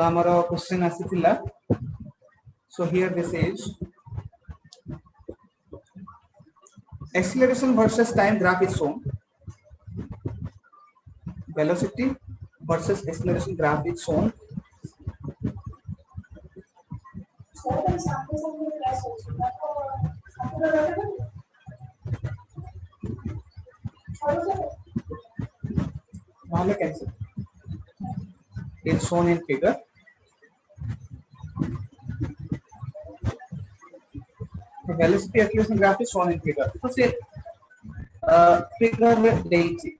तो हमारा question आसीथिला so here this is acceleration versus time graph is shown. Velocity versus acceleration graph is shown. It's shown in figure. The velocity acceleration graph is shown in figure. So say figure with delta.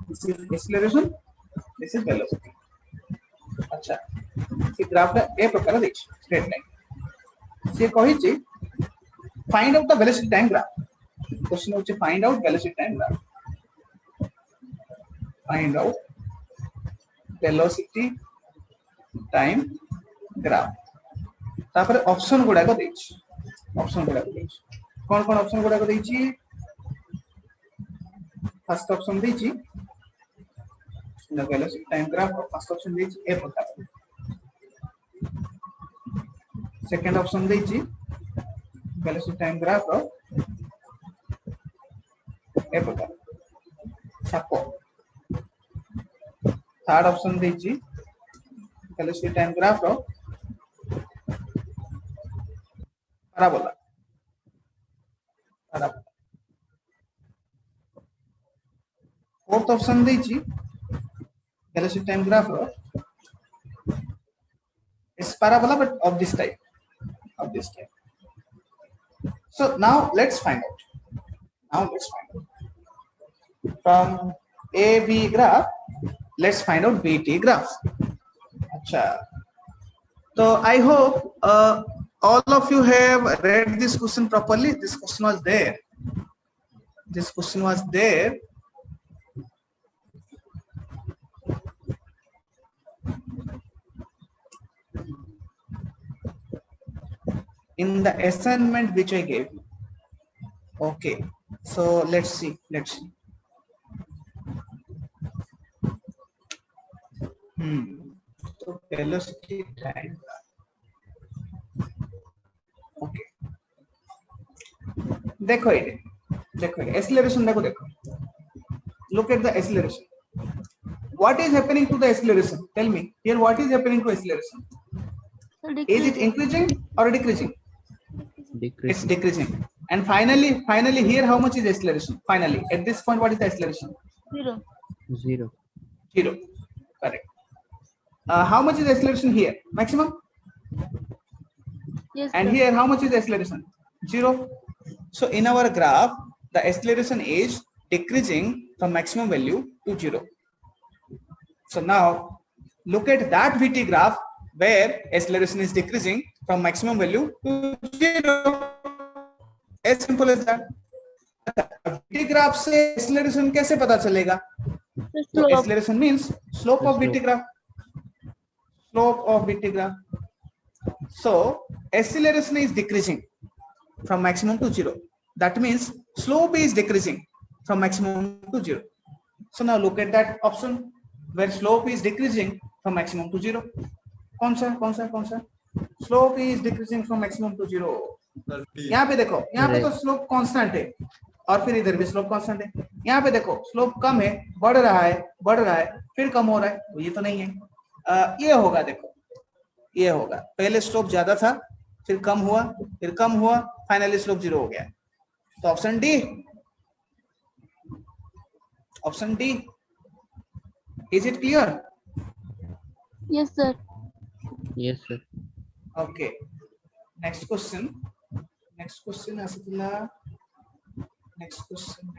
This is acceleration. This is velocity. अच्छा से graph A प्रकार देखिए straight line से कहिछि find out the velocity time graph question होचे find out velocity time graph find out velocity time graph तापर option गुडा को देछि कौन कौन ऑप्शन गुडा को देछि फर्स्ट ऑप्शन देछि the velocity time graph of first option देछि ए प्रकार सेकंड ऑप्शन देछि velocity time graph of ए प्रकार सापो थर्ड ऑप्शन देछि velocity time graph of parabola fourth option देछि velocity time graph is parabola but of this type so now let's find out from AB graph let's find out BT graph acha so I hope all of you have read this question properly. This question was there in the assignment which I gave you. Okay, so let's see. So velocity time. Okay. देखो acceleration देखो. Look at the acceleration. What is happening to the acceleration? Tell me here. What is happening to acceleration? Is it increasing or decreasing? Decreasing. It's decreasing. And finally here how much is acceleration? Finally at this point what is the acceleration? Zero. Correct. How much is acceleration here? Maximum? Yes. And sir. Here how much is the acceleration? 0. So in our graph the acceleration is decreasing from maximum value to 0. So now look at that VT graph where acceleration is decreasing from maximum value to 0. As simple as that. VT graph से acceleration कैसे पता चलेगा? So acceleration means slope of VT graph. So acceleration is decreasing from maximum to 0. That means slope is decreasing from maximum to 0. So now look at that option where slope is decreasing from maximum to 0. कौन सा slope is decreasing from maximum to 0. यहाँ पे देखो यहाँ पे तो slope constant है और फिर इधर भी slope constant है. यहाँ पे देखो slope कम है बढ़ रहा है फिर कम हो रहा है. ये तो नहीं है. ये होगा देखो ये होगा पहले slope ज्यादा था फिर कम हुआ फाइनली slope 0 हो गया. तो option D is it clear? Yes sir. Okay, next question asitila next question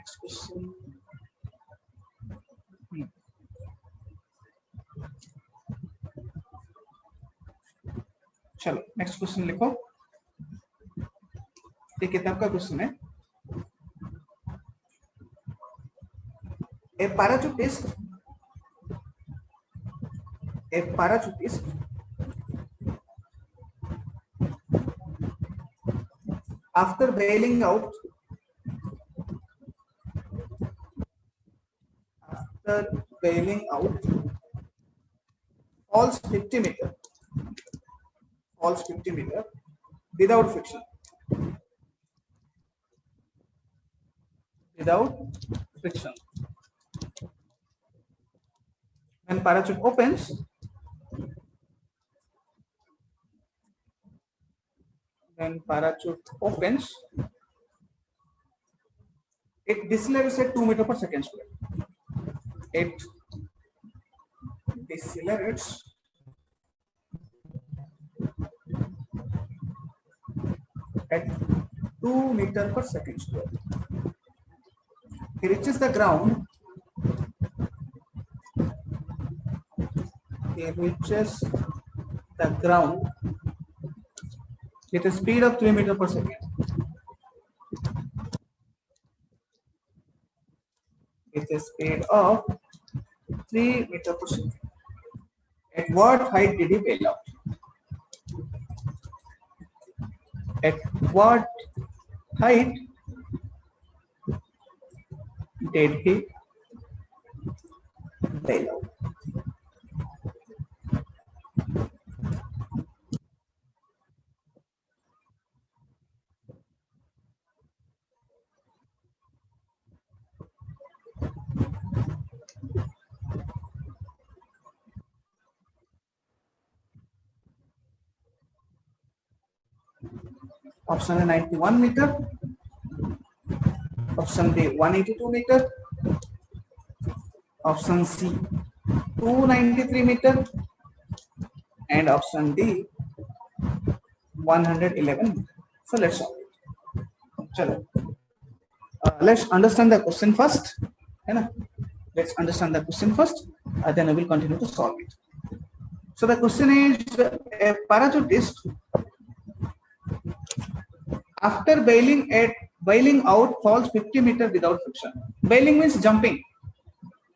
चलो नेक्स्ट क्वेश्चन लिखो. ये किताब का क्वेश्चन है. A parachutist after bailing out falls 50 meter, without friction, when parachute opens, it decelerates at 2 meter per second square. It decelerates at 2 meter per second square. He reaches the ground. With a speed of 3 meter per second. With a speed of 3 meter per second. At what height did he bail out? At what height did he bail out? Option A 91 meter, option B 182 meter, option C 293 meter, and option D 111 meter. So let's solve it. Chalo. Let's understand the question first. Let's understand the question first, then I will continue to solve it. So the question is, a parachutist, after bailing out, falls 50 meter without friction. Bailing means jumping.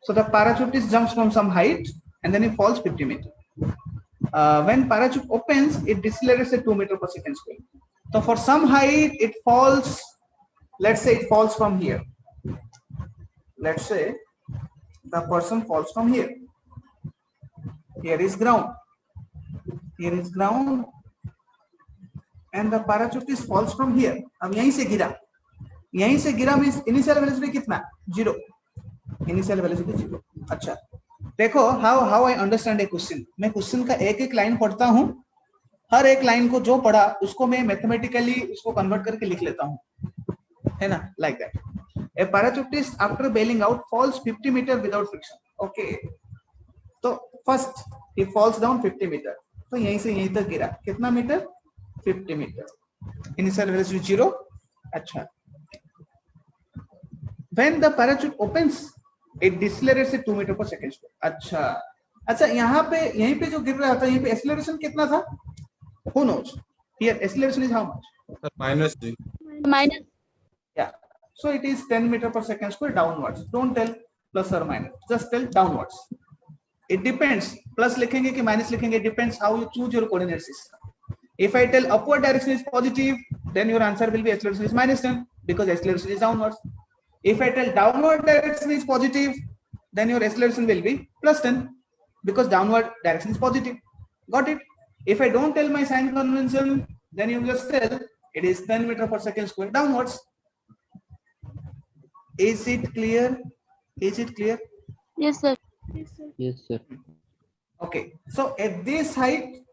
So the parachutist jumps from some height and then it falls 50 meter. When parachute opens, it decelerates at 2 meter per second square. So for some height, it falls. Let's say it falls from here. Let's say the person falls from here. Here is ground. Here is ground. And the parachutist falls from here. अब यहीं से गिरा. यहीं से गिरा means initial velocity कितना? 0. Initial velocity 0. अच्छा. देखो how I understand a question. मैं क्वेश्चन का एक लाइन पढ़ता हूँ. हर एक लाइन को जो पढ़ा उसको मैं मैथमेटिकली उसको कन्वर्ट करके लिख लेता हूँ. है ना? Like that. A parachutist after bailing out falls 50 meter without friction. Okay. तो first he falls down 50 meter. तो यहीं से यहीं तक गिरा. कितना मीटर? 50 meter. Initial velocity 0. अच्छा. When the parachute opens, it decelerates at 2 meter per second square. अच्छा यहाँ पे यहीं पे जो गिर रहा था यहीं पे acceleration कितना था? Who knows? Here acceleration is how much? Minus 3. Minus. Yeah. So it is 10 meter per second square downwards. Don't tell plus or minus. Just tell downwards. It depends. Plus लिखेंगे कि minus लिखेंगे. Depends how you choose your coordinate system. If I tell upward direction is positive, then your answer will be acceleration is minus 10 because acceleration is downwards. If I tell downward direction is positive, then your acceleration will be plus 10 because downward direction is positive. Got it? If I don't tell my sign convention, then you just tell it is 10 meter per second square downwards. Is it clear? Is it clear? Yes, sir. Yes, sir. Okay. So at this height,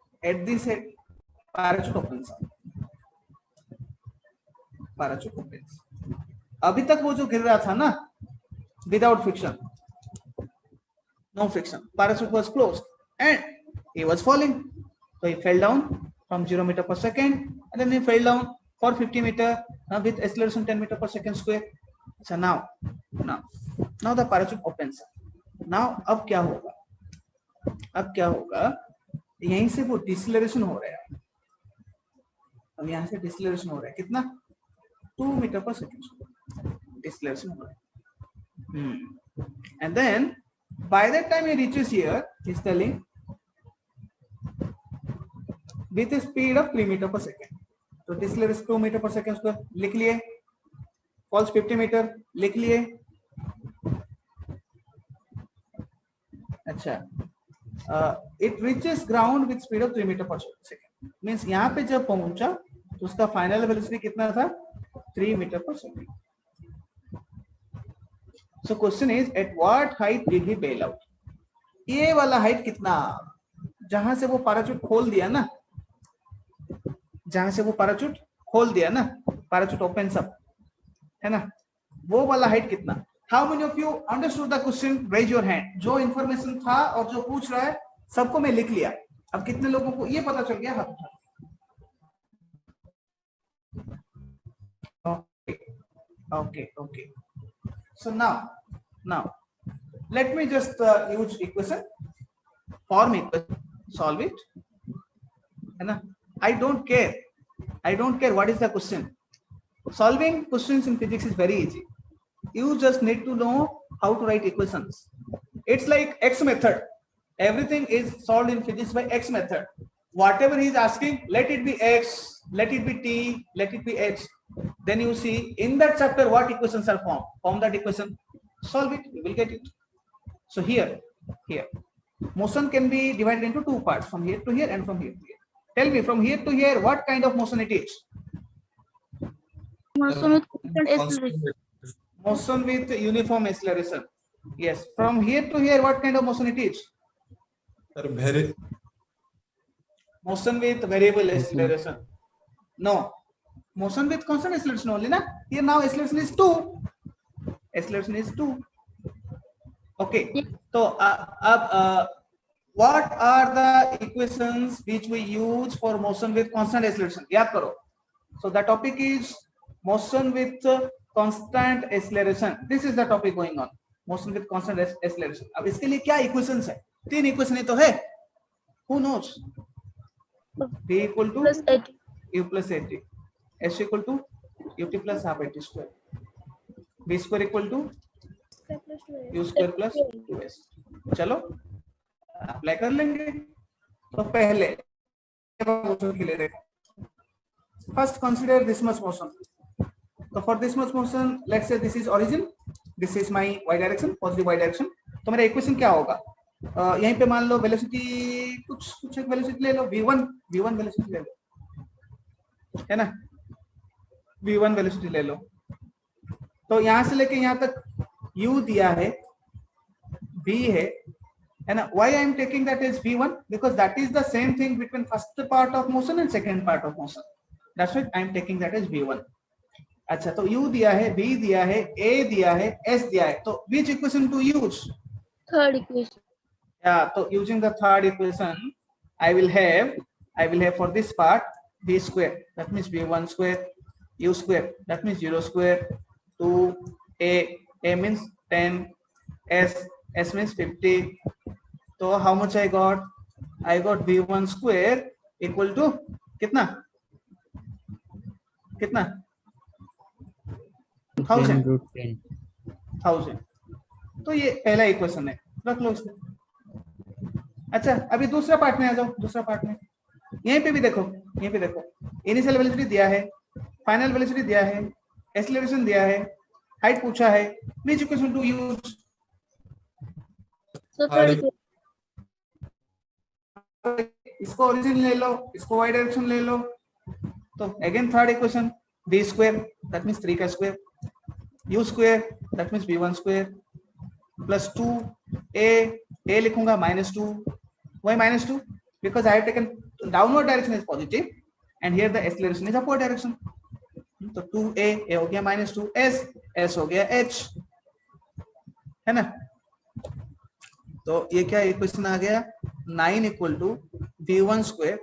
parachute opens. Parachute opens. अभी तक वो जो गिर रहा था ना, without friction, no friction, parachute was closed and he was falling. So he fell down from 0 meter per second and then he fell down for 50 meter with acceleration 10 meter per second square. So now the parachute opens. Now अब क्या होगा? यहीं से वो डिसलेरेशन हो रहा है. अब यहाँ से डिसलेरेशन हो रहा है कितना? 2 meter per second square. Deceleration हो रहा है. And then by the time he reaches here, he's telling with a speed of 3 meter per second. So deceleration 2 meter per second square. लिख लिए. Falls 50 meter. लिख लिए. अच्छा. It reaches ground with speed of 3 meter per second, means यहाँ पे जब पहुंचा तो उसका फाइनल वेलोसिटी कितना था, 3 meter per second. So question is at what height did he bail out. ये वाला हाइट कितना, जहां से वो पैराचूट खोल दिया ना, जहां से वो पैराचूट खोल दिया ना, पैराचूट ओपन सब है ना, वो वाला हाइट कितना. How many of you understood the question, raise your hand. जो इंफॉर्मेशन था और जो पूछ रहा है सबको मैं लिख लिया. अब कितने लोगों को ये पता चल गया, हाथ उठा. Okay. So now let me just use equation, form equation, solve it. है ना. I don't care what is the question. Solving questions in physics is very easy. You just need to know how to write equations. It's like X method. Everything is solved in physics by X method. Whatever he is asking, let it be X, let it be T, let it be H. Then you see in that chapter what equations are formed. Form that equation, solve it, you will get it. So here, motion can be divided into two parts, from here to here and from here to here. Tell me, from here to here, what kind of motion it is? Motion with constant acceleration. Motion with uniform acceleration. Yes. From here to here, what kind of motion it is? Motion with variable acceleration. No. Motion with constant acceleration only, na? Here now acceleration is 2. Acceleration is 2. Okay. So, what are the equations which we use for motion with constant acceleration? याद करो. So the topic is motion with constant acceleration. This is the topic going on. Motion with constant acceleration. अब इसके लिए क्या equations है? 3 equation ही तो है. Who knows? B equal to Plus 80. U plus 80. S equal to UT plus half 80 square. B square equal to U square plus 2S. चलो apply कर लेंगे. तो पहले मोशन के लिए देखो. First consider this much motion. So for this much motion, let's say this is origin, this is my y direction, positive y direction. तो मेरा इक्वेशन क्या होगा? यहीं पे मान लो वेलोसिटी कुछ एक वेलोसिटी ले लो, v1 वेलोसिटी ले लो, है ना. v1 वेलोसिटी ले लो. तो यहाँ से लेके यहाँ तक u दिया है, v है ना. Why I am taking that as v1? Because that is the same thing between first part of motion and second part of motion. That's why I am taking that as v1. अच्छा, तो u दिया है, b दिया है, a दिया है, s दिया है. तो which equation to use? Third equation. Yeah, so using the third equation, I will have for this part b square, that means b1 square, u square, that means 0 square, 2 a means 10, s means 50. So how much I got? I got b1 square equal to कितना 1000. तो ये पहला equation है, रख लो इसमें. अच्छा, अभी दूसरा पार्ट में आ जाओ. दूसरा पार्ट में यहीं पे देखो. इनिशियल वेलोसिटी दिया है, फाइनल वेलोसिटी दिया है, एक्सीलरेशन दिया है, हाइट पूछा है. Which equation two use? So third equation. इसको ओरिजिन ले लो, इसको y डायरेक्शन ले लो. तो again third equation, b square, that means 3 का square, u square, that means b1 square, plus 2 a लिखूंगा -2. Why -2? Because I have taken downward direction is positive and here the acceleration is upward direction. तो 2a हो गया -2, s हो गया h, है ना. तो ये क्या इक्वेशन आ गया? 9 equal to v1 square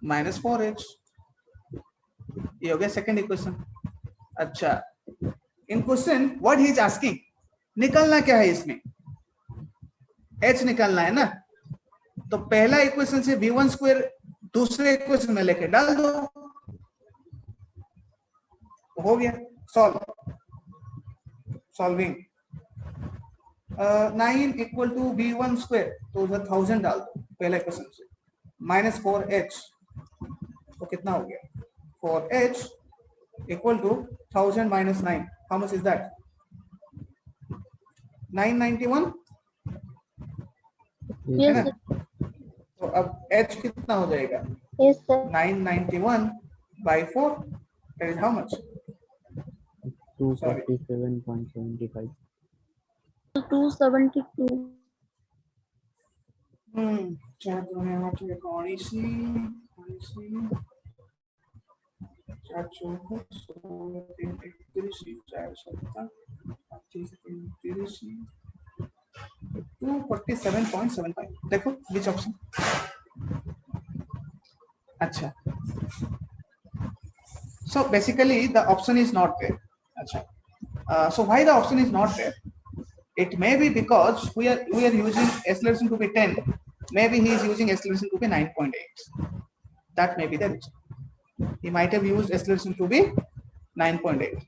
minus 4h. ये हो गया सेकंड इक्वेशन. अच्छा, in question what he is asking, निकलना क्या है इसमें? h निकलना है ना. तो पहला इक्वेशन से v1 स्क्वायर दूसरे इक्वेशन में लेके डाल दो, हो गया. Solving 9 equal to v1 square, तो उधर 1000 डाल दो पहला इक्वेशन से, माइनस 4h. तो कितना हो गया? 4h equal to 1000 minus 9. How much is that? 991. Yes, sir. अब h कितना हो जाएगा? Yes, sir. 991 by 4. That is how much? 247.75. 272. चार दुनिया में तो कौन सी 4 16 3 31 4 17 25 30 247.75. देखो which option? अच्छा, so basically the option is not there. अच्छा, so why the option is not there? It may be because we are using acceleration to be 10. Maybe he is using acceleration to be 9.8. That may be the reason. He might have used acceleration to be 9.8.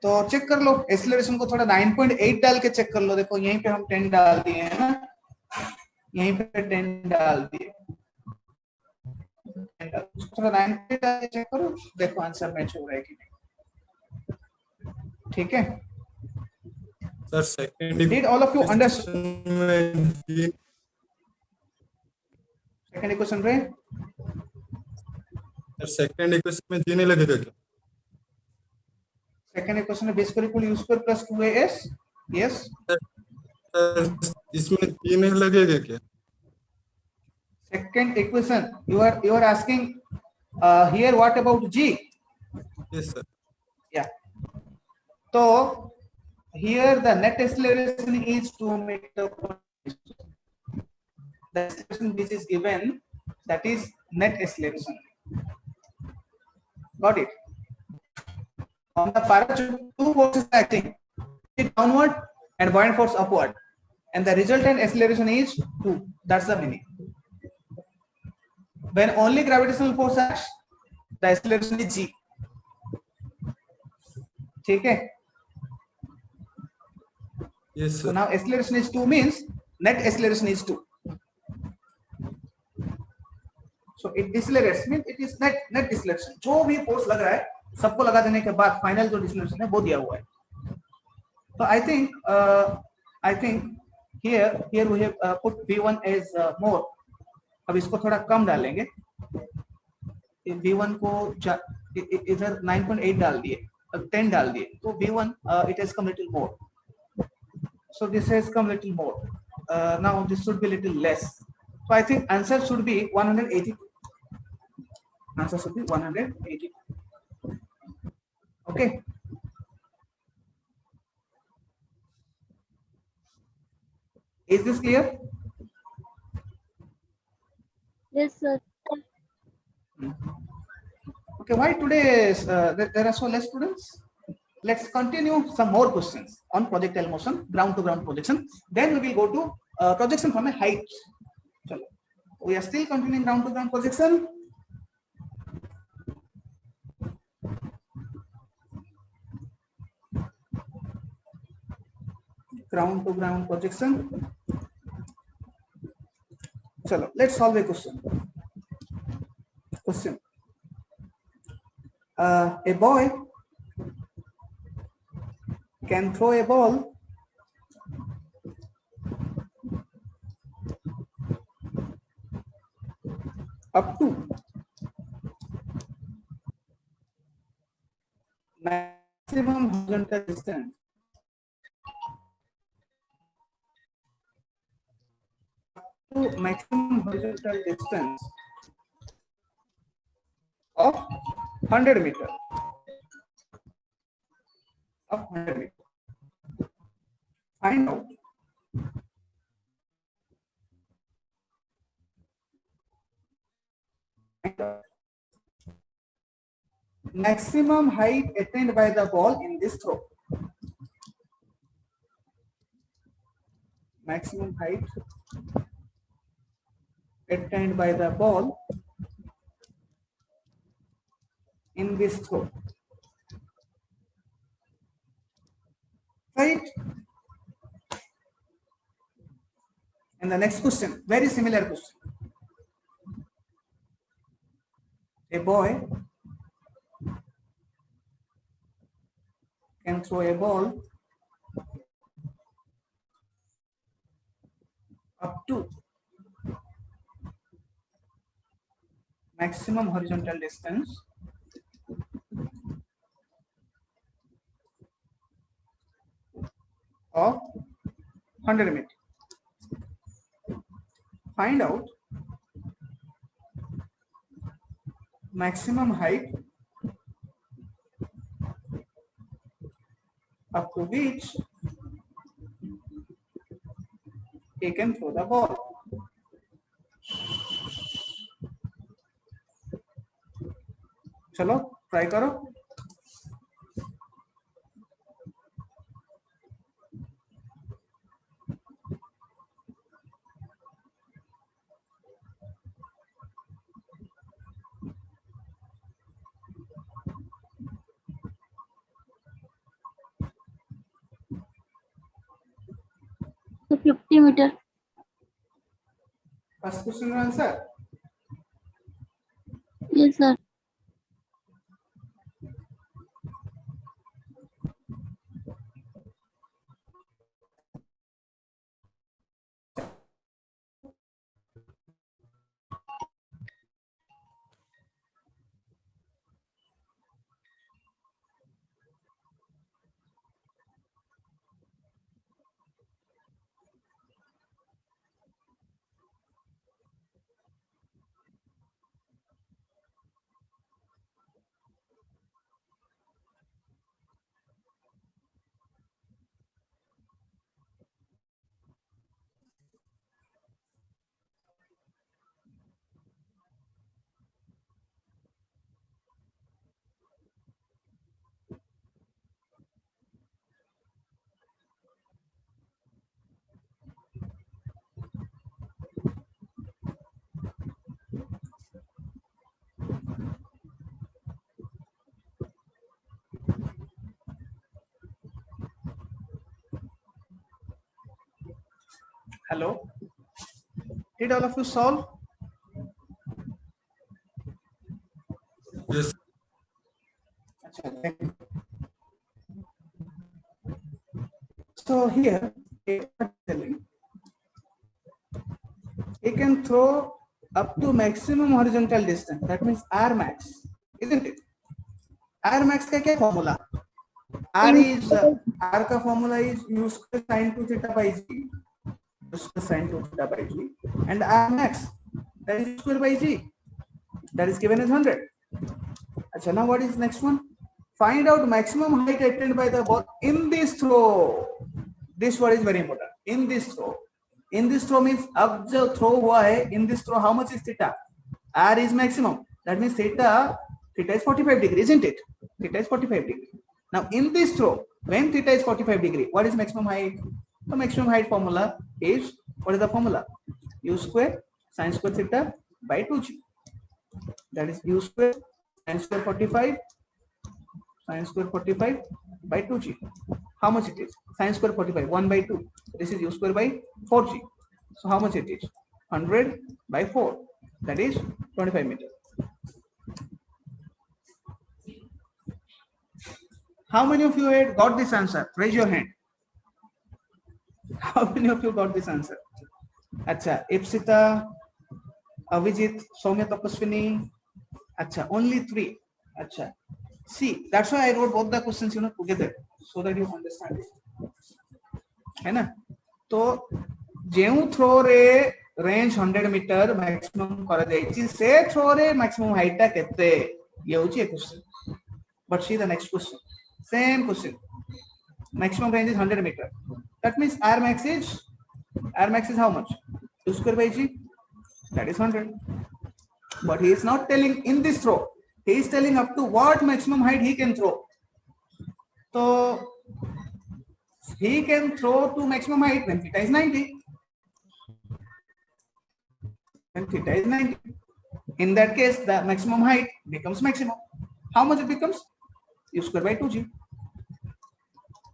तो check कर लो acceleration को, थोड़ा 9.8 डाल के check कर लो. देखो यहीं पे हम 10 डाल दिए हैं ना, यहीं पे 10 डाल दिए, थोड़ा 9.8 डाल के चेक करो, देखो आंसर मैच हो रहा है कि नहीं. ठीक है sir second Did all of you understand? Second equation पे सर सेकंड इक्वेशन में जी नहीं लगेगा क्या? सेकंड इक्वेशन में b square equal u square plus 2as. Yes sir इसमें जी नहीं लगेगा क्या? Second equation you are asking here what about g? Yes sir. Yeah, so here the net acceleration is 2 meter per second. The acceleration which is given, that is net acceleration. Got it? On the parachute, two forces acting, downward and buoyant force upward, and the resultant acceleration is 2. That's the meaning. When only gravitational force acts, the acceleration is g. ठीक है? Yes So sir. now acceleration is 2 means net acceleration is 2. So it decelerates means it is net deceleration. जो भी force लग रहा है सबको लगा देने के बाद फाइनल जो डिसलेरेशन है वो दिया हुआ है. तो I think here we have put v1 as more. अब इसको थोड़ा कम डालेंगे, v1 को इधर 9.8 डाल दिए, 10 डाल दिए, तो v1 it has come little more. So this has come little more. Now this should be little less. So I think answer should be 182. Answer should be 182. Okay. Is this clear? Yes, sir. Okay. Why today there are so less students? Let's continue some more questions on projectile motion, ground to ground projection. Then we will go to projection from a height. Chalo. We are still continuing ground to ground projection. Ground to ground projection. Chalo, let's solve a question. A boy can throw a ball up to maximum horizontal distance of 100 meter. Find out maximum height attained by the ball in this throw. Maximum height attained by the ball in this throw. Right? And the next question, very similar question. A boy can throw a ball up to maximum horizontal distance of 100 meters. Find out maximum height up to which he can throw the ball. चलो try करो. So 50 meter. First question answer. Yes, sir. Hello. Did all of you solve? Yes. Achha, thank you. So here, it can throw up to maximum horizontal distance. That means R max, isn't it? R max का क्या formula? R का formula is u square sin 2 theta by g. U square sin 2 theta by g. And R max, that is u square by g. That is given as 100. Achha, now what is next one? Find out maximum height attained by the ball in this throw. This word is very important. In this throw. In this throw means अब जो throw हुआ है, in this throw how much is theta? R is maximum. That means theta is 45 degree, isn't it? Theta is 45 degree. Now in this throw, when theta is 45 degree, what is maximum height? The maximum height formula is, what is the formula? U square sin square theta by 2g. That is u square sin square 45 sin square 45 by 2g. How much it is? Sin square 45, 1 by 2. This is u square by 4g. So how much it is? 100 by 4. That is 25 meters. How many of you had got this answer? Raise your hand. How many of you got this answer? Acha, Ipsita, Avijit, Soumya Tapaswini. Acha, only 3. Acha. See, that's why I wrote both the questions, together, so that you understand it. है ना? तो जेउ throw रे range 100 metre maximum कर देछि से throw रे maximum height ता केते ये होची question. But see the next question. Same question. Maximum range is 100 meter. That means R max is how much? U square by g. That is 100. But he is not telling in this throw. He is telling up to what maximum height he can throw. So he can throw to maximum height when theta is 90. When theta is 90. In that case, the maximum height becomes maximum. How much it becomes? U square by 2g.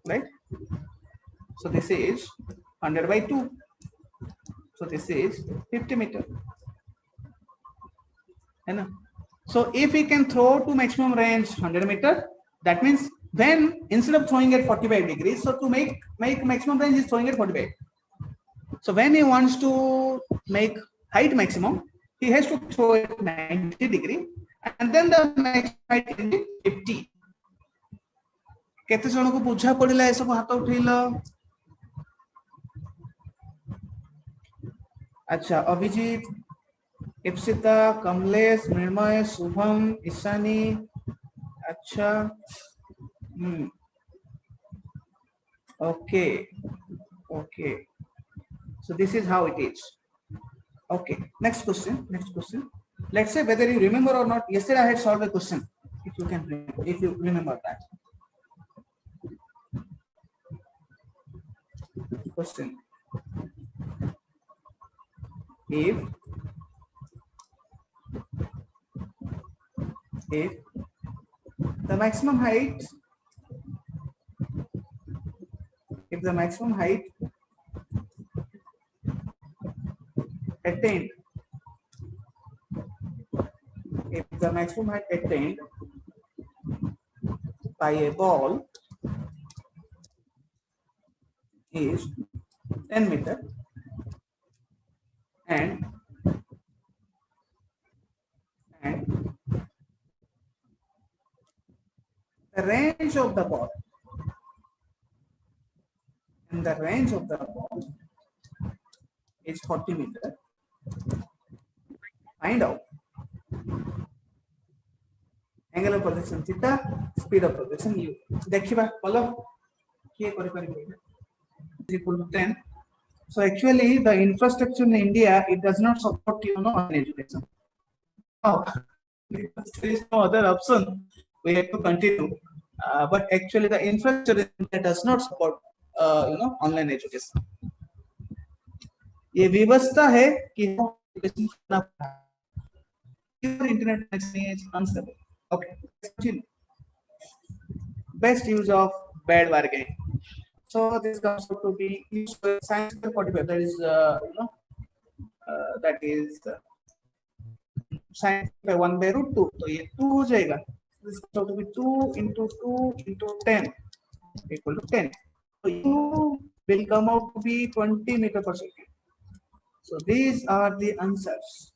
Right? So this is 100 by 2. So this is 50 meter. So if we can throw to maximum range 100 meter, that means then instead of throwing at 45 degrees, so to make maximum range is throwing at 45. So when he wants to make height maximum, he has to throw it 90 degree and then the maximum height can be 50. केते जन को बुझा पड़िला ए सब हाथ उठैलो? अच्छा, अभिजीत, इप्सिता, कमलेश, मृण्मय, शुभम, ईशानी. अच्छा, okay, okay. So this is how it is. Okay, next question. Let's say whether you remember or not. Yesterday I had solved a question. If you remember that question. If the maximum height, attained, by a ball is 10 meter and the range of the ball is 40 meter. Find out angle of projection theta, speed of projection u. देखिबा बोलो किए करि परिबे is equal to 10. So actually the infrastructure in India, it does not support online education. Oh, there is no other option. We have to continue. But actually the infrastructure in India does not support online education. ये व्यवस्था है कि internet connection is unstable. Okay, continue. Best use of bad bargaining. So this comes out to be used for science 45. That is sine by 1 by root 2. तो ये 2 हो जाएगा. This comes out to be 2 into 10 equal to 10. So u will come out to be 20 meter per second. So these are the answers.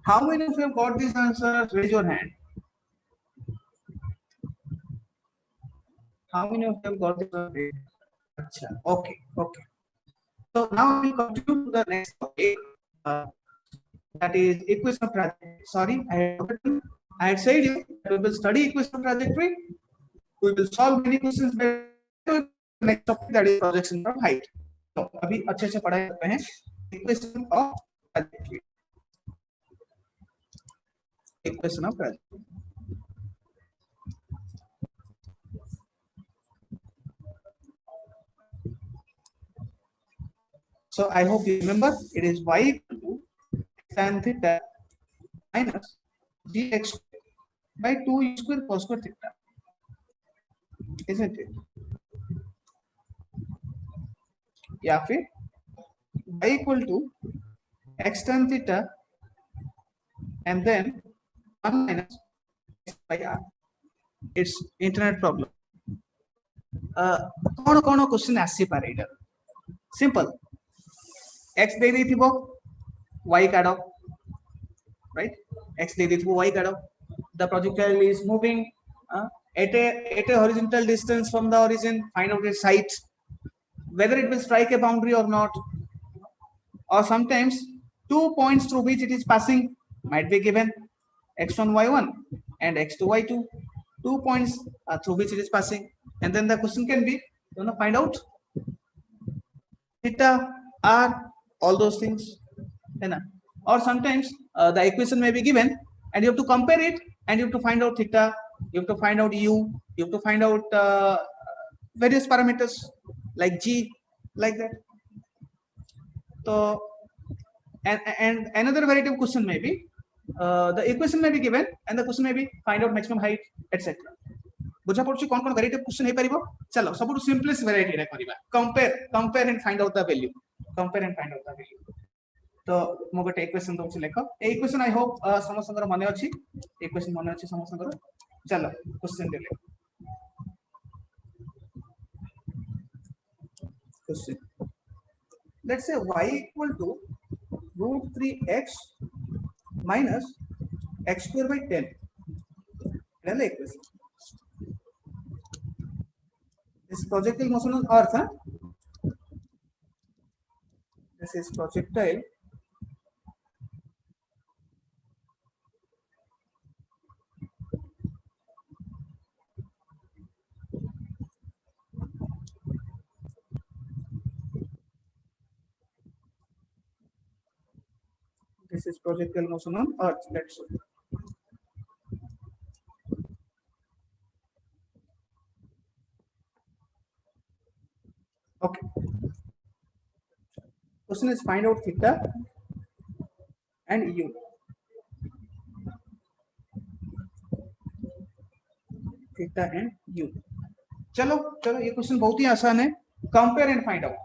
How many of you have got these answers? Raise your hand. How many of you have got this answer? Okay. So now we continue to the next topic. That is equation of trajectory. Sorry, I had said you that we will study equation of trajectory. We will solve many questions. Next topic, that is projection of height. तो अभी अच्छे से पढ़ाई करते हैं equation of trajectory. So I hope you remember it is y equal to tan theta minus dx by 2 square cos square theta, isn't it? या फिर y equal to x tan theta and then 1 minus x by r. It's internet problem. कौन question आसी पारे इधर? Simple. x दे दी थी वो y काटो, right? x दे दी थी वो y काटो. The projectile is moving at a horizontal distance from the origin. Find out its height, whether it will strike a boundary or not, or sometimes 2 points through which it is passing might be given, x1 y1 and x2 y2, 2 points through which it is passing, and then the question can be find out theta, r, all those things, or sometimes the equation may be given and you have to compare it and you have to find out theta, you have to find out u, you have to find out various parameters like g, like that. So and another variety of question may be the equation may be given and the question may be find out maximum height, etc. बुझा पड़छ कौन variety of question हे परिबो? चलो सबटु simplest variety रे करिबा. Compare and find out the value. तो मो गोटे equation दोछि लेखो. ए इक्वेशन आई होप समस्तंकर माने अछि. इक्वेशन माने अछि समस्तंकर. चलो क्वेश्चन देले. let's say y equal to root 3x minus x square by 10. Another equation. This projectile motion on earth, huh? This is projectile motion on earth. Let's see. Okay. Question is find out theta and u. Theta and u. चलो चलो ये question बहुत ही आसान है. Compare and find out.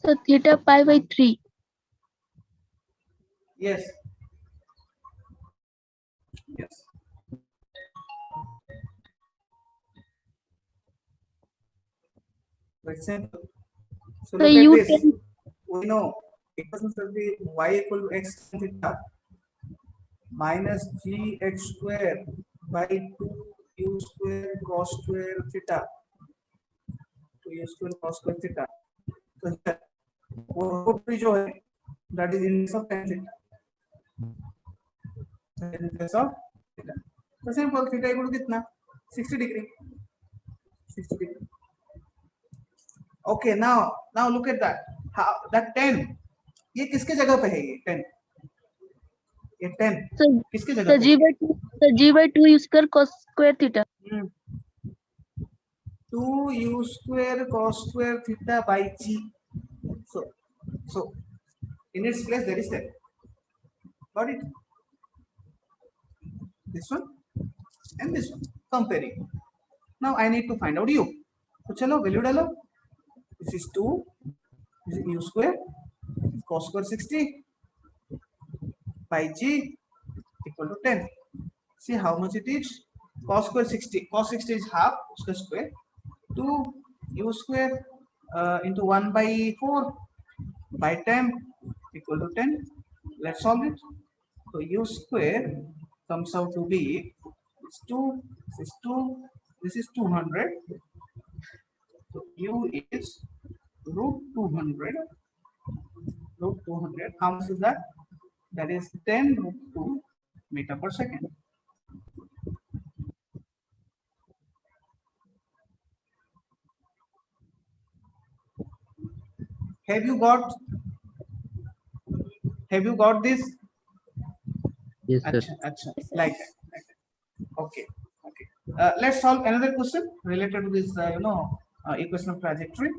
So theta pi by 3. Yes. Yes. For example, so So look you at this. can We know equation will be y equal to x tan theta minus gx square by 2u square cos square theta. 2u square cos square theta. So here, root 3 जो है, that is inverse of tan theta. Inverse of theta. So simple, theta equal to कितना? 60 degree. 60 degree. Okay, now look at that. How that 10? ये किसके जगह पे है ये 10? ये 10 so किसके जगह so पे? g by 2 u square cos square theta. 2u square cos square theta by g. So in its place there is 10. Got it? This one and this one. Comparing. Now I need to find out u. So चलो value डालो. This is 2. This is u square cos square 60 by g equal to 10. See how much it is. Cos square 60. Cos 60 is half square. 2 u square into 1 by 4 by 10 equal to 10. Let's solve it. So u square comes out to be this 2, this is 2, this is 200. So u is root 200. Root 200. How much is that? That is 10 root 2 meter per second. Have you got this? Yes, sir. Achha, like that. Okay. Let's solve another question related to this equation of trajectory.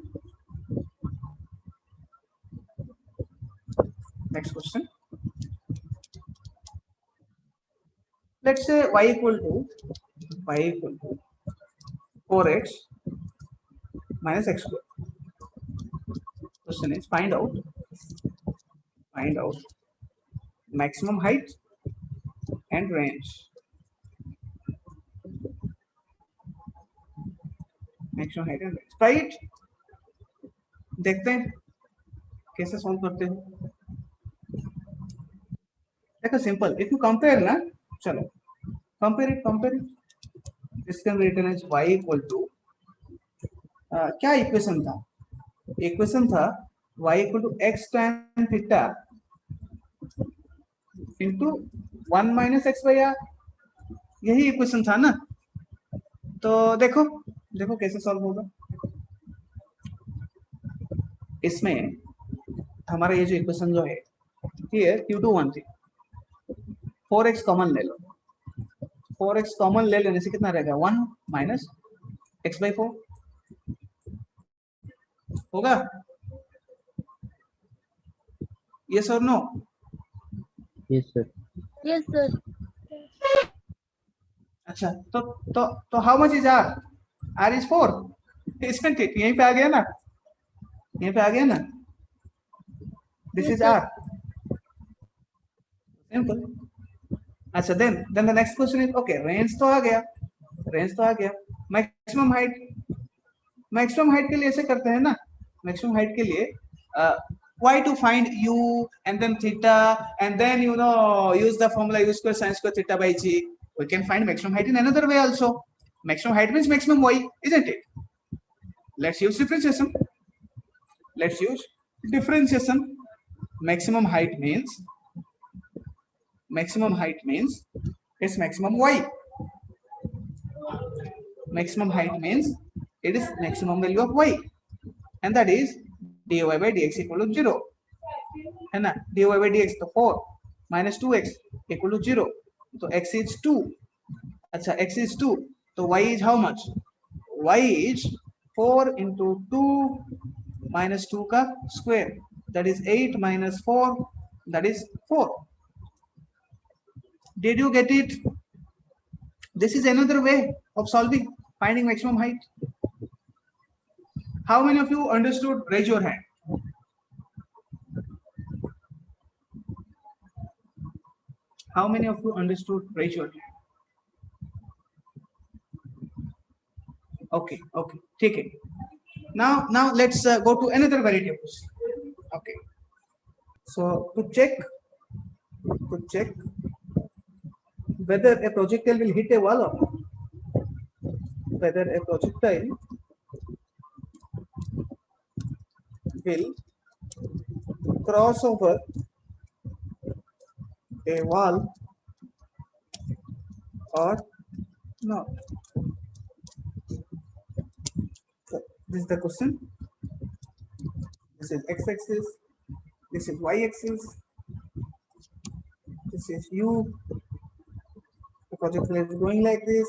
Next question. Let's say y equal to 4x minus x square. Question is find out maximum height and range. Maximum height and range. Try it. देखते हैं कैसे solve करते हो. देखो simple. If you compare ना, चलो compare it. This can be written as y equal to क्या equation था? Equation था y equal to x tan theta into 1 minus x by r. यही इक्वेशन था ना. तो देखो कैसे सॉल्व होगा. इसमें हमारा ये जो इक्वेशन जो है ये q21 थी. 4x कॉमन ले लो. 4x कॉमन ले लेने से कितना रहेगा? 1 minus x by 4 होगा. Yes or no? Yes, sir. Yes sir. अच्छा तो how much is r? R is 4, isn't it? यहीं पे आ गया ना. This Yes, is sir. r. Simple. अच्छा, then the next question is okay, range तो आ गया, maximum height के लिए ऐसे करते हैं ना, maximum height के लिए y to find u and then theta and then use the formula u square sin square theta by g. We can find maximum height in another way also. Maximum height means maximum y, isn't it? Let's use differentiation. Maximum height means it's maximum y. Maximum height means it is maximum value of y, and that is dy by dx equal to 0. है ना, dy by dx तो 4 minus 2x equal to 0, तो x is 2. अच्छा, x is 2, तो y is how much? Y is 4 into 2 minus 2 का square, that is 8 minus 4, that is 4. Did you get it? This is another way of solving, finding maximum height. How many of you understood? Raise your hand. How many of you understood? Raise your hand. Okay, take it. Now let's go to another variety of question. Okay. So to check whether a projectile will hit a wall or not, whether a projectile will cross over a wall or not. So this is the question. This is x-axis, this is y-axis, this is u. The projectile is going like this.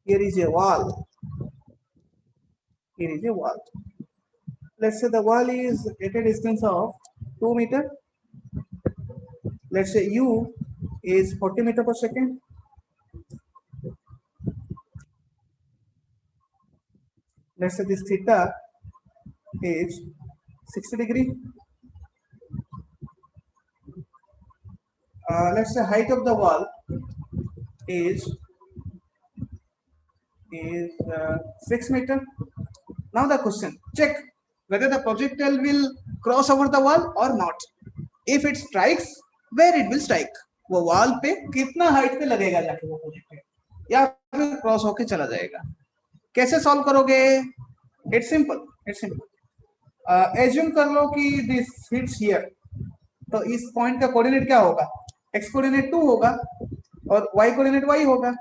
Here is a wall. Let's say the wall is at a distance of 2 meters. Let's say u is 40 meters per second. Let's say this theta is 60 degree. Let's say height of the wall is 6 meters. Now the question, check whether the projectile will cross over the wall or not. If it strikes, where it will strike? वो wall पे कितना height पे लगेगा जाके वो projectile, या फिर cross होके चला जाएगा? कैसे solve करोगे? It's simple. Assume कर लो कि this hits here. तो इस point का coordinate क्या होगा? X coordinate 2 होगा और Y coordinate Y होगा.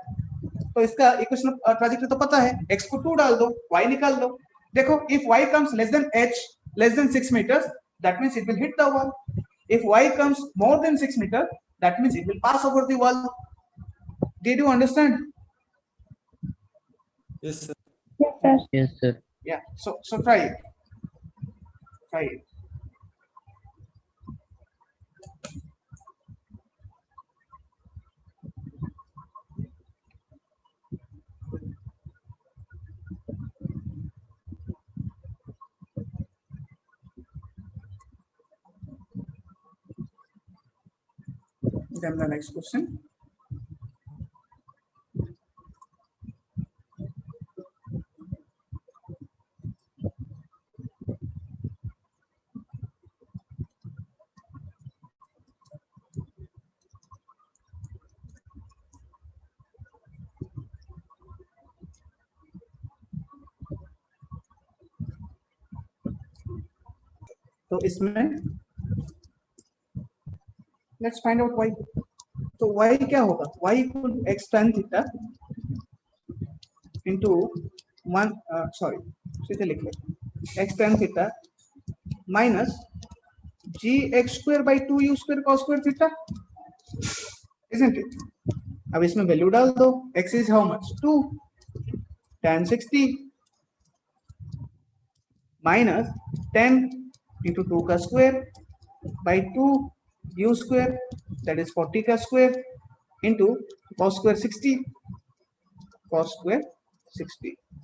तो इसका इक्वेशन ट्रांजिक्टरी तो पता है, x को 2 डाल दो, y निकाल दो. देखो, if y comes less than h, less than 6 meters, that means it will hit the wall. If y comes more than 6 meters, that means it will pass over the wall. Did you understand? Yes, sir. Yes, sir. Yeah. So try it. Then the next question. तो इसमें let's find out y. तो y क्या होगा? y equal to x tan theta into 1 सीधे लिख ले, x tan theta minus g x square by 2 u square cos square theta, isn't it? अब इसमें वैल्यू डाल दो. x is how much? 2 tan 60 minus 10 into 2 का square by 2 u square, that is 40 का square into cos square 60.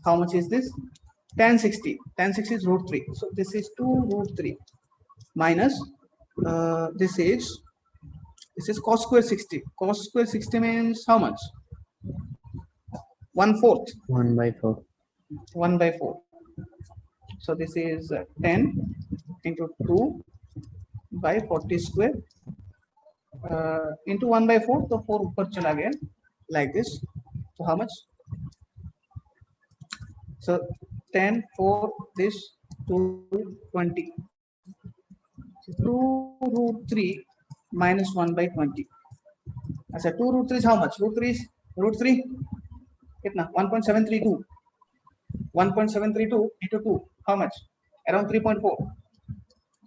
How much is this? Tan 60 is root 3. So this is 2 root 3. minus this is cos square 60. Cos square 60 means how much? 1/4. 1/4. 1/4. So this is 10 into 2 by 40 square into 1/4. So 4 ऊपर चला गया like this. So how much? So 10 for this 220. So 2√3 minus 1/20. अच्छा 2√3 is how much? √3 कितना? 1.732. 1.732 into 2 how much? Around 3.4.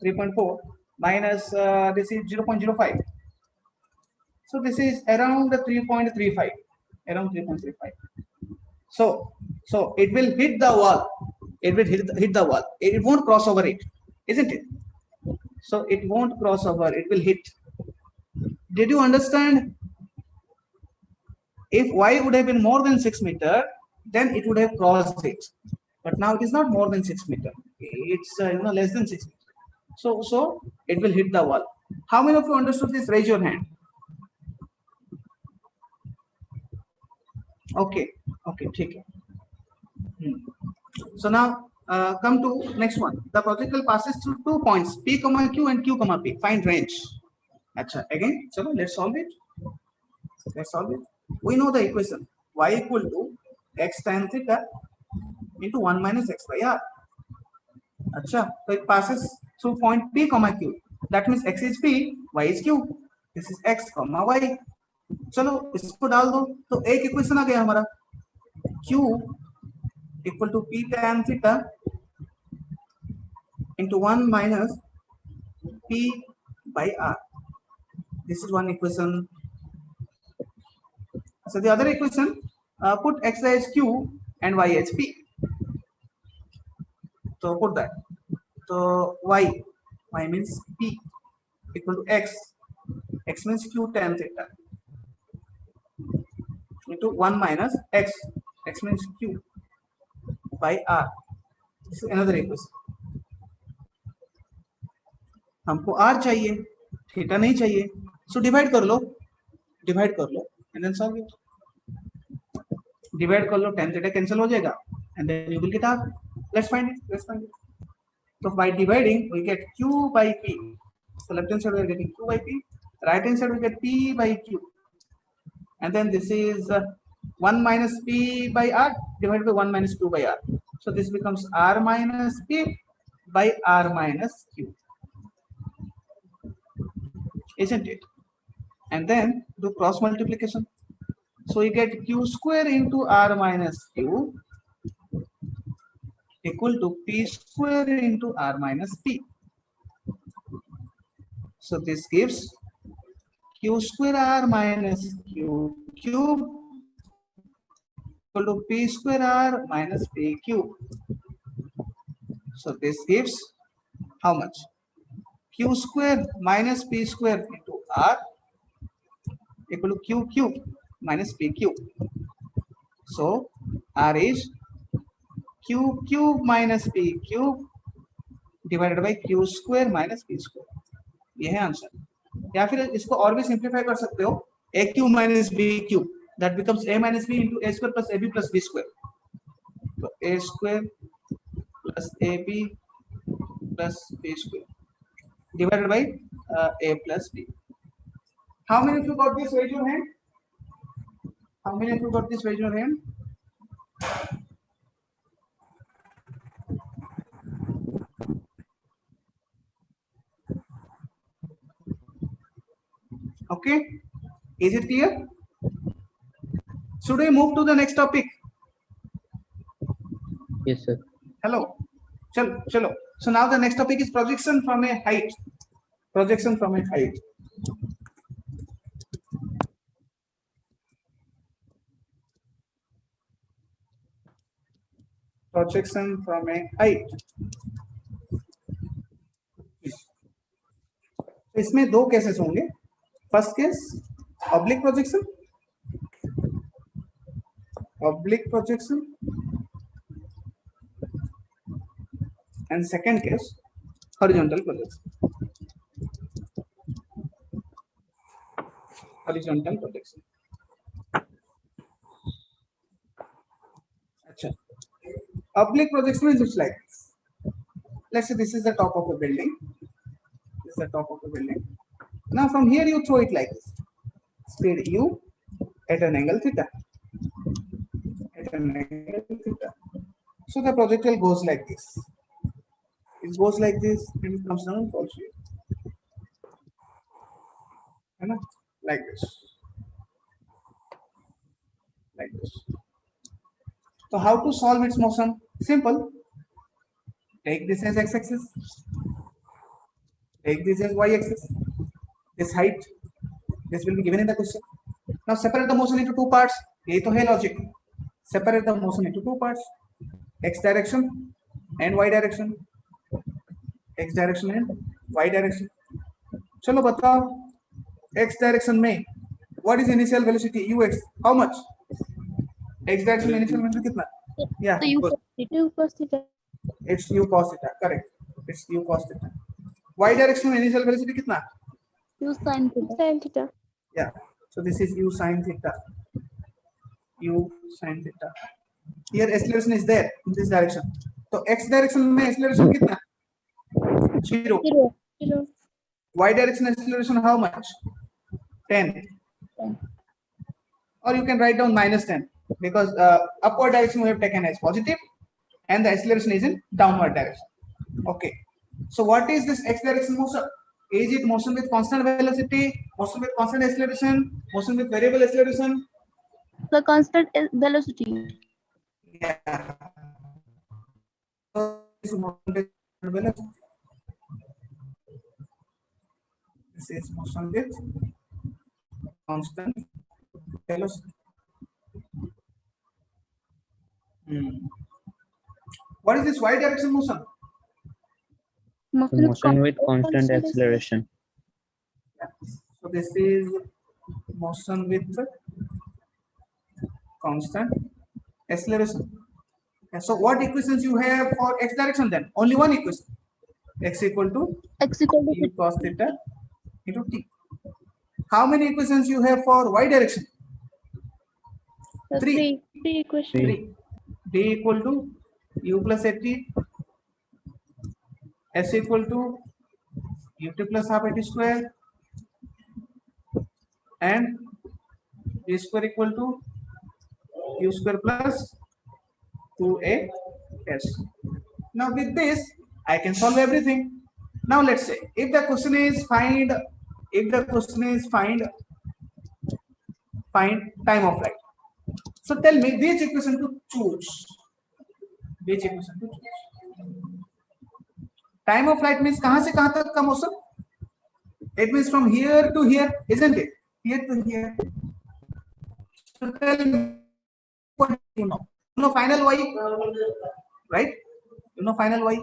3.4 minus this is 0.05. So this is around 3.35. Around 3.35. So it will hit the wall. It will hit the wall. It won't cross over it, isn't it? So it won't cross over. It will hit. Did you understand? If y would have been more than 6 meter, then it would have crossed it. But now it is not more than 6 meter. It's less than 6 meter. So it will hit the wall. How many of you understood this? Raise your hand. Okay. ठीक है. So now come to next one. The projectile passes through 2 points P, Q and Q, P. Find range. Acha, again, so let's solve it. We know the equation y equal to x tan theta into 1 minus x by r. Acha, so it passes through point P, Q. That means x is P, y is Q. This is x, y. चलो इसको डाल दो तो एक equation आ गया हमारा q equal to p tan theta into 1 minus p by r. This is one equation. So the other equation, put x as q and y as p. So put that. So y means p equal to x means q tan theta into 1 minus x means q by r. This is another equation. हमको r चाहिए, theta नहीं चाहिए, so divide कर लो and then solve it. Divide कर लो, tan theta cancel हो जाएगा and then you will get r. Let's find it. So by dividing we get q by p. So left hand side we are getting q by p, right hand side we get p by q, and then this is 1 minus p by r divided by 1 minus q by r. So this becomes r minus p by r minus q, isn't it? And then do cross multiplication. So you get q square into r minus q equal to p square into r minus p. So this gives q square r minus q cube equal to p square r minus p cube. So this gives how much? Q square minus p square into r equal to q cube minus p cube. So r is q cube minus p cube divided by q square minus p square. ये है answer. या फिर इसको और भी simplify कर सकते हो, a cube minus b cube, that becomes a minus b into a square plus ab plus b square. So a square plus ab plus b square divided by a plus b. How many of you got this? Raise your hand. How many of you got this? Raise your hand. Okay, is it clear? Should we move to the next topic? Yes, sir. Hello. Chalo. So now the next topic is projection from a height. Projection from a height. Projection from a height. इसमें दो cases होंगे. First case, oblique projection. And second case, horizontal projection. horizontal projection. Acha. Oblique projection is just like this. Let's say this is the top of a building. This is the top of a building. Now from here you throw it like this. Speed u at an angle theta. At an angle theta. So the projectile goes like this. It goes like this and it comes down and falls here. Like this. Like this. So how to solve its motion? Simple. Take this as x-axis. Take this as y-axis. This height. This will be given in the question. Now separate the motion into two parts. ये तो है logic. Separate the motion into two parts. X direction and y direction. X direction and y direction. चलो बताओ. X direction में what is initial velocity ux? How much? X direction initial velocity कितना? Yeah. So u cos theta. It's u cos theta. Correct. It's u cos theta. Y direction initial velocity कितना? U sin theta. Sin theta. Yeah. So this is u sin theta. U sin theta. Here acceleration is there in this direction. So x direction में acceleration कितना? 0. 0. Y direction acceleration how much? 10. 10. Or you can write down minus 10 because upward direction we have taken as positive and the acceleration is in downward direction. Okay. So what is this x direction motion? Is it motion with constant velocity, motion with constant acceleration, motion with variable acceleration? The constant velocity. Yeah. So this is motion with velocity. This is motion with constant velocity. What is this y direction motion? Motion with constant acceleration. Yeah. So this is motion with constant acceleration. Yeah. So what equations you have for x direction then? Only one equation. X equal to u cos theta into t. How many equations you have for y direction? Three. Three equations. 3. D equal to u plus at t. S equal to ut plus half at square. And d square equal to u square plus 2as. Now with this, I can solve everything. Now let's say if the question is find time of flight. So tell me which equation to choose. Which equation to choose? Time of flight means कहाँ से कहाँ तक का motion? It means from here to here, isn't it? Here to here. So tell me what you know. You know final y, right? You know final y.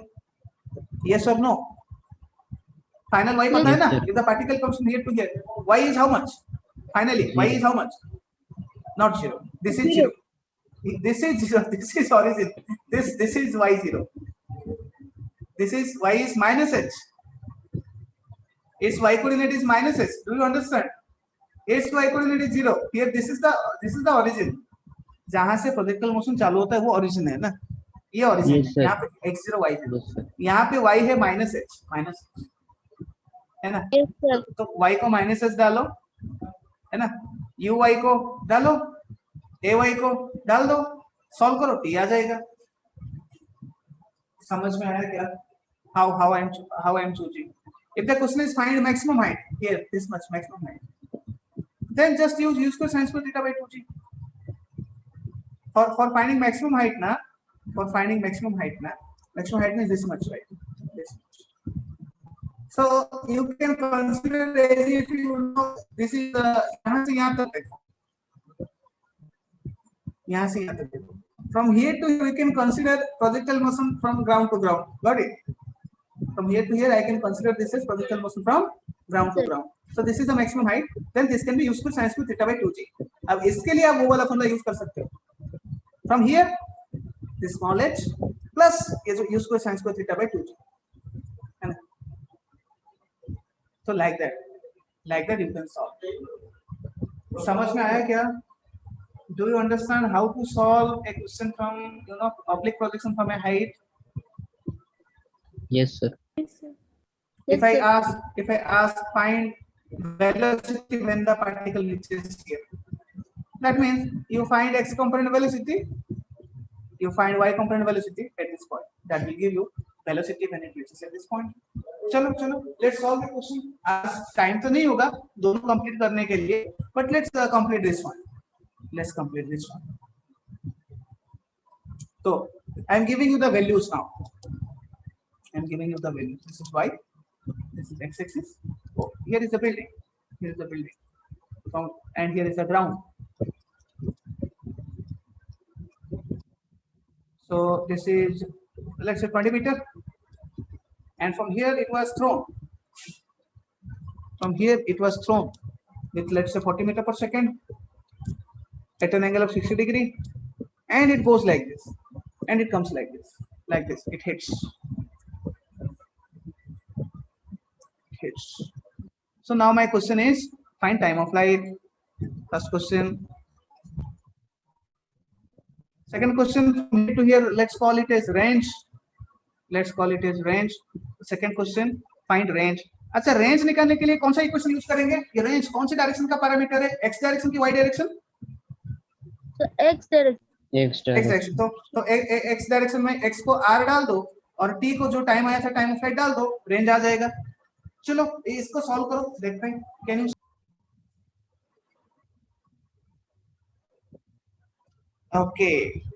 Yes or no? Final y पता है ना? If the particle comes from here to here, y is how much? Finally, y is how much? Not 0. This is 0. This is 0. This is origin. This is y0. This is y is minus h. Its y coordinate is minus h. Do you understand? Its y coordinate is 0. Here this is the origin. जहाँ से projectile motion चालू होता है वो origin है ना? ये origin है. यहाँ पे x0 y0. यहाँ पे y है minus h. है ना? Yes, sir. तो y को minus h डालो, है ना? uy को डालो, ay को डाल दो, solve करो, t आ जाएगा. समझ में आया क्या? How I am choosing. If the question is find maximum height, here this much maximum height, then just use u square sin square theta by 2g. For finding maximum height na, maximum height is this much, right? This much. So you can consider as if you know this is यहाँ से यहाँ तक देखो, यहाँ से यहाँ तक देखो. From here to here, we can consider projectile motion from ground to ground. Got it? From here to here, I can consider this as projectile motion from ground to ground. So this is the maximum height. Then this can be used for sin square theta by 2g. अब इसके लिए आप वो वाला फंडा use कर सकते हो. From here, this small h plus ये जो u square sin square theta by 2g. है ना? So like that you can solve. समझ में आया क्या? Do you understand how to solve a question from oblique projection from a height? Yes, sir. If I ask find velocity when the particle reaches here, that means you find x component velocity, you find y component velocity at this point. That will give you velocity when it reaches at this point. चलो चलो let's solve the question. आज time तो नहीं होगा दोनों complete करने के लिए, but let's complete this one. Let's complete this one. So I am giving you the values now. I am giving you the values. This is y. This is x-axis. Oh, here is the building. Here is the building. And here is the ground. So this is, let's say 20 meter. And from here it was thrown. From here it was thrown with, let's say, 40 meter per second at an angle of 60 degree. And it goes like this. And it comes like this. Like this. It hits. Hits. So now my question is find time of flight. First question. Second question, from here to here, let's call it as range. Let's call it as range. Second question, find range. अच्छा range निकालने के लिए कौन सा equation use करेंगे? ये range कौन सी डायरेक्शन का पैरामीटर है? एक्स डायरेक्शन की Y direction? X direction. X direction. तो एक्स डायरेक्शन में एक्स को आर डाल दो और टी को जो टाइम आया था टाइम ऑफ फ्लाइट डाल दो, रेंज आ जाएगा। चलो इसको सॉल्व करो, देखते हैं कैन यू। ओके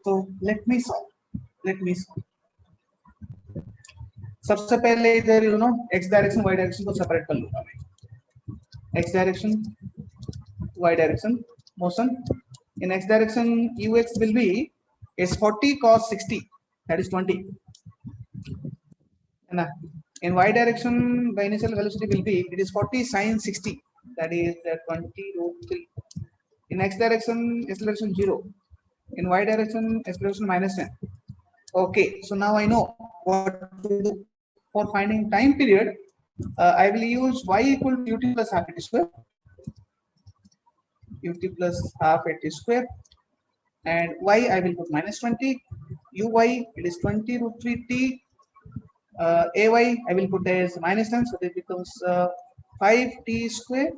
तो लेट मी सॉल्व। सबसे पहले इधर एक्स डायरेक्शन वाई डायरेक्शन को सेपरेट कर लूंगा मैं। X direction Y direction motion in x direction ux will be is 40 cos 60, that is 20, and in y direction the initial velocity will be, it is 40 sin 60, that is 20 root 3. In x direction acceleration 0, in y direction acceleration minus 10. Okay, so now I know what to do for finding time period. I will use y equal to ut plus half at square, ut plus half at square, and y I will put minus 20, uy it is 20 root 3t, ay I will put as minus 10, so that becomes 5t square.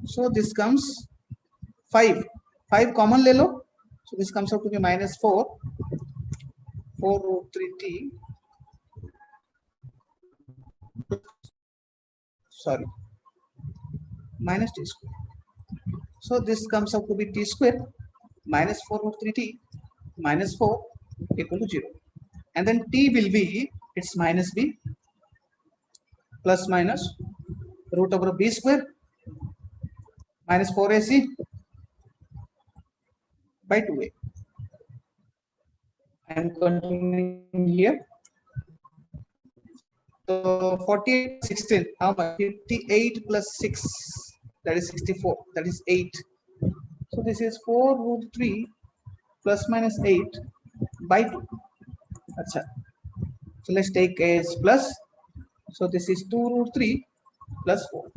So this comes 5 common le lo, so this comes out to be minus 4 root 3t, sorry, minus t square. So this comes out to be t square minus 4 root 3t minus 4 equal to 0. And then t will be, it's minus b plus minus root over b square minus 4ac by 2a. I am continuing here. So 48 16, how much? 58 plus 6, that is 64, that is 8. So this is 4 root 3 plus minus 8 by 2. Achha. So let's take as plus. So this is 2 root 3 plus 4.